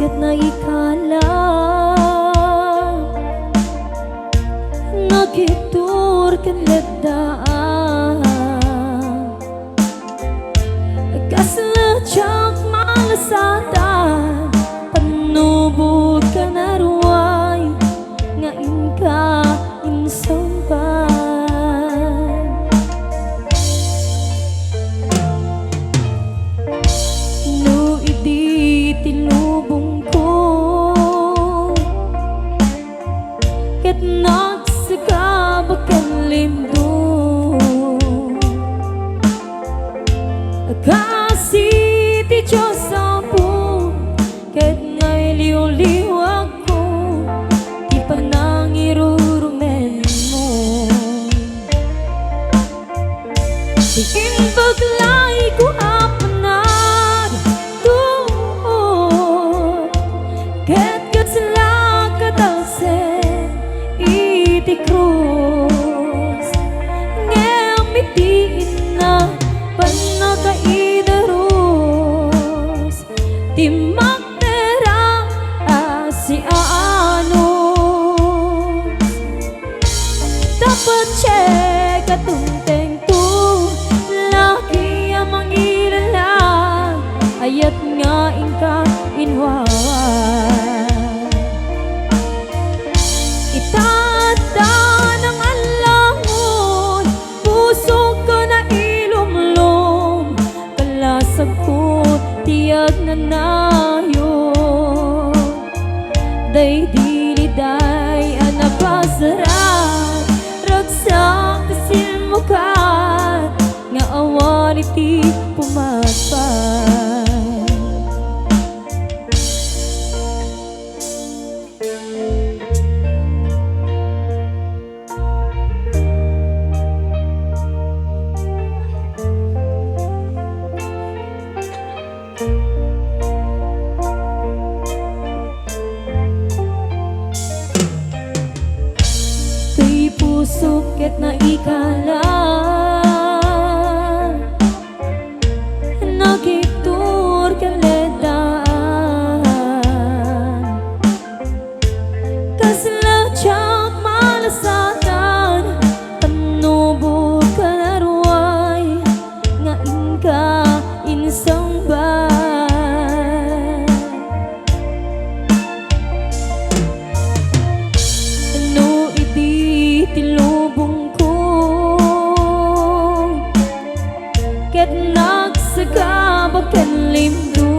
ket na ikala nagitur ken ledaan kaslajak malasatan panubod ka naruay nga inka insompan no idi tinubong ko ket nagsakabak ken lindo kasih ti Diyos apo ket ngay liw-liw ako di pa nangirurumen mo tigin baglay ko apanad tuon ket kasla katalsen iti krus ngamitiin na panakaidaros timak terang asianos dapat cek katunteng tu laki ang mangilala ayat nga inka inwawan itata ng alangon puso ko na ilumlom kalasag ko tiyag na nayon day diliday anapasarat ragsak kasilmukat nga awan iti pumatpan puso ket na ikala nagitur ken ledaan kaslajak malasatan panubod ka naruay nga inka insangban no idi tilubong ko ket nagsagabak ken lindo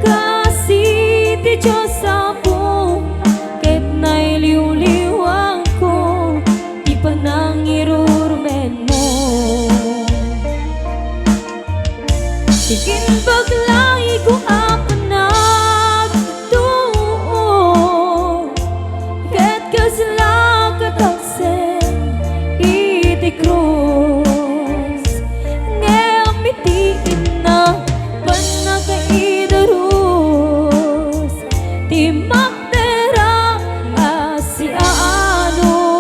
kasih ti Diyos apo ket nay liw-liw ako di pa nangirurumen mo tigin baglay ko apanag tuon ket kasla katalsen iti krus ngamitiin na panakaidaros timak terang asianos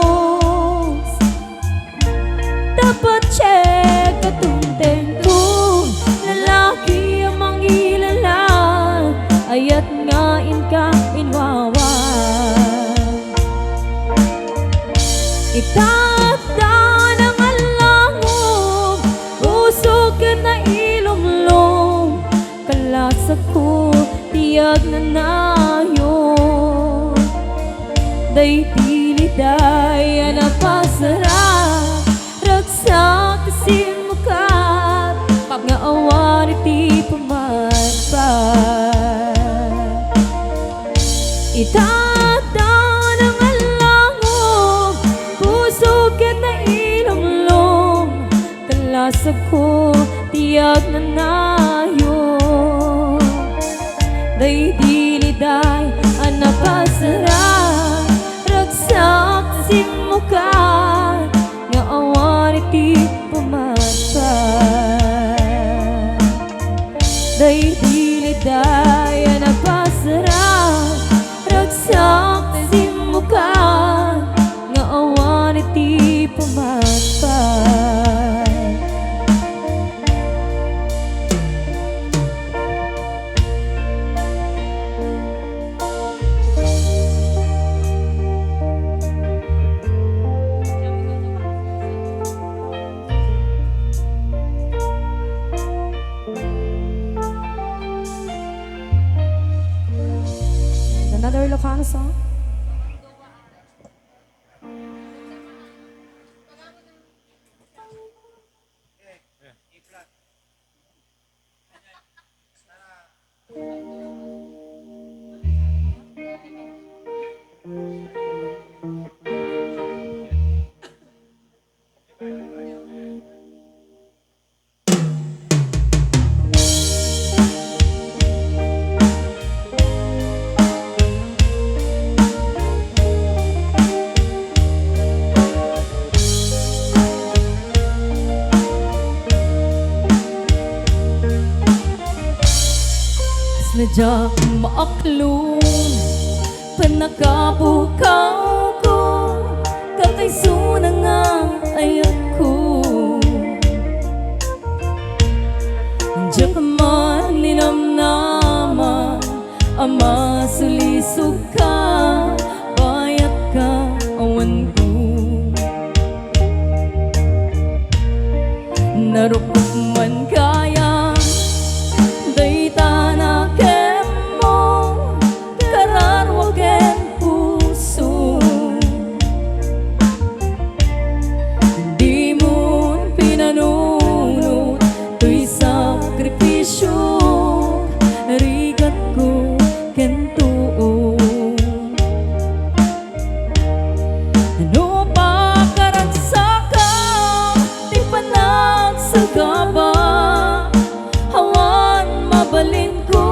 dapat cek katunteng ko lalaki ang mangilala ayat nga inka inwawan itata ng alangon puso ket na ilumlom kalasag ko tiyag na nayon day diliday anapasarat ragsak kasilmukat nga awan iti pumatpan itata ng alangon puso ket na ilumlom kalasag ko tiyag na nayon day diliday anapasarat ragsak kasilmukat nga awan iti pumatpan day diliday anapasarat ragsak kasilmukat nga awan iti pumatpan Ilocano song? Nadyak maaklong panakabukaw ko kakaisunang ang ayat ko. Diyak man ninamnaman ama sulisog ka bayat ka awan ko. Narupok man kaya dayta na kemo kararwagen puso. Di mo pinanunod to'y sakripisyo rigat ko kentuo. Ano pa karagsaka di pa nagsagaba hawan mabalin ko.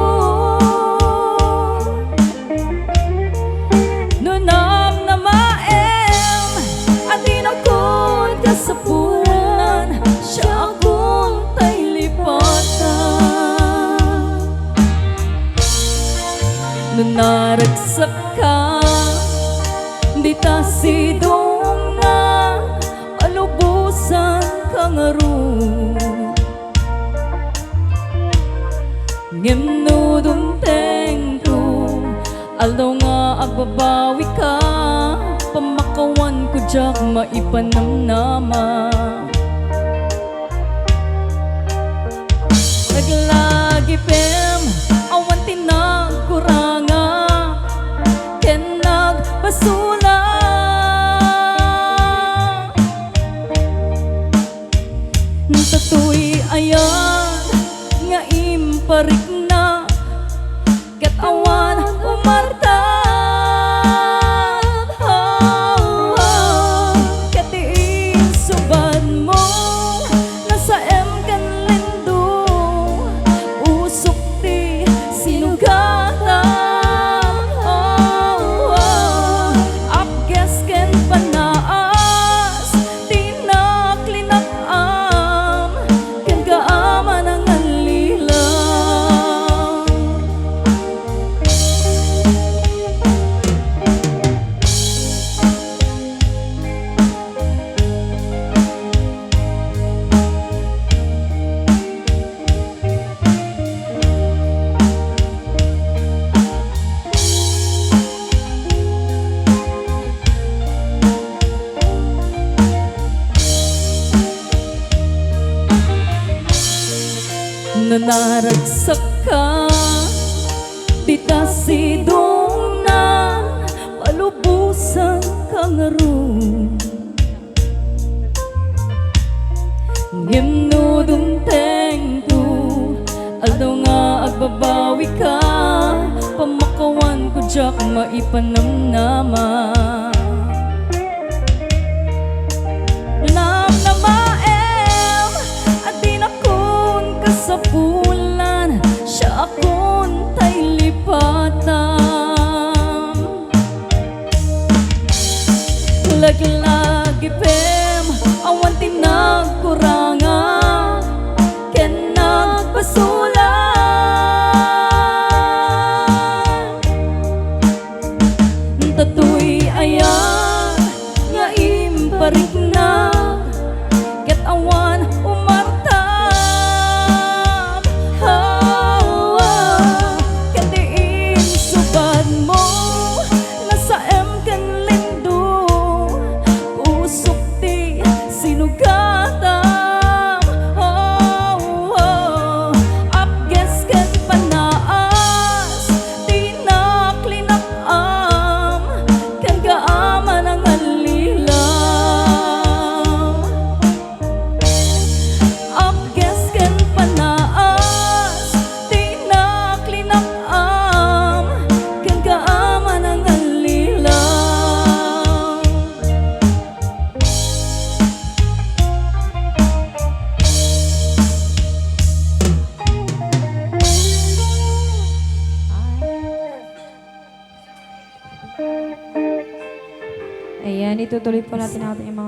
Nunam na maem atin ako'y kasapuan siya akong tay lipatan. Nunaragsak ka di ta sidong na alubusan kang aron. Ngem dumteng ko aldaw nga agbabawi ka pamakawan ko jak maipanamnama. Naglagi pem awan tinagkuranga ken nagbasula. Tatoy ayan nga imparik na ket awan umarta. Ket iinsubad mo nasa em kan lindo usok ti sinugata. Apges ken panaas tinaklinakam ken kaaman ang nanaragsak ka di ta sidong na palubusan kang aron. Ngem dumteng ko aldaw nga agbabawi ka pamakawan ko jak maipanamnama. Sapulan siya akong tay lipatan. Laglagi pem awan tinagkuranga ken nagbasula. Tatoy ayan nga imparik na ket awan umarta. Ayan, itutuloy po natin ang ating mga